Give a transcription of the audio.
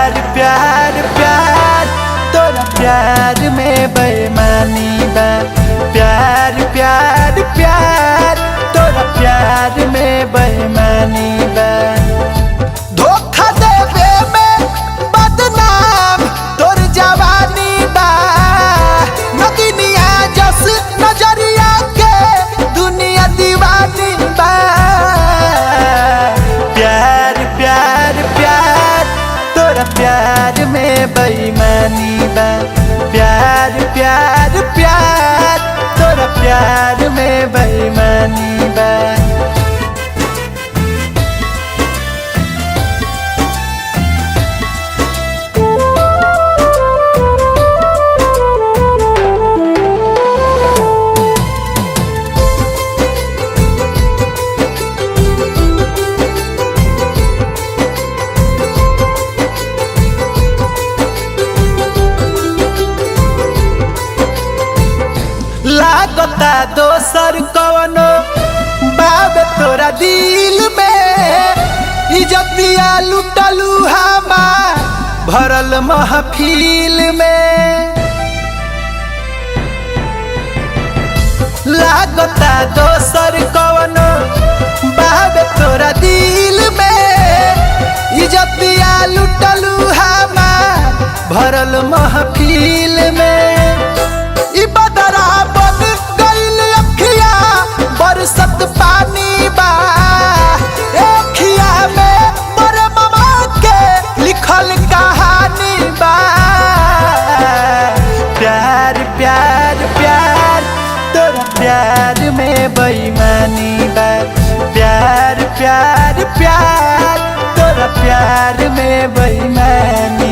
प्यार प्यार प्यार तोरा प्यार में बेईमानी बा। प्यार प्यार प्यार तोरा प्यार में बेईमानी बा। धोखा देवे में बदनाम तोर जवानी बा। नगिनिया जस नजरिया के दुनिया दीवानी बा। प्यार प्यार प्यार तोरा प्यार में बेईमानी बा। प्यार प्यार प्यार तोरा प्यार में बेईमानी बा। लागता दोसर कवनो बाब तोरा दिल में। इज्जतिया लुटलू हमार भरल महफिल में। लागता दोसर कवनो बाब तोरा दिल में। इज्जतिया लुटलू हमार भरल महफिल में। बदरा बन गइल अखिया बरसत पानी बा। अखिया में बड़े मामा के लिखल कहानी बा। प्यार प्यार प्यार तोरा प्यार में बेईमानी बा। प्यार प्यार प्यार तोरा प्यार में बेईमानी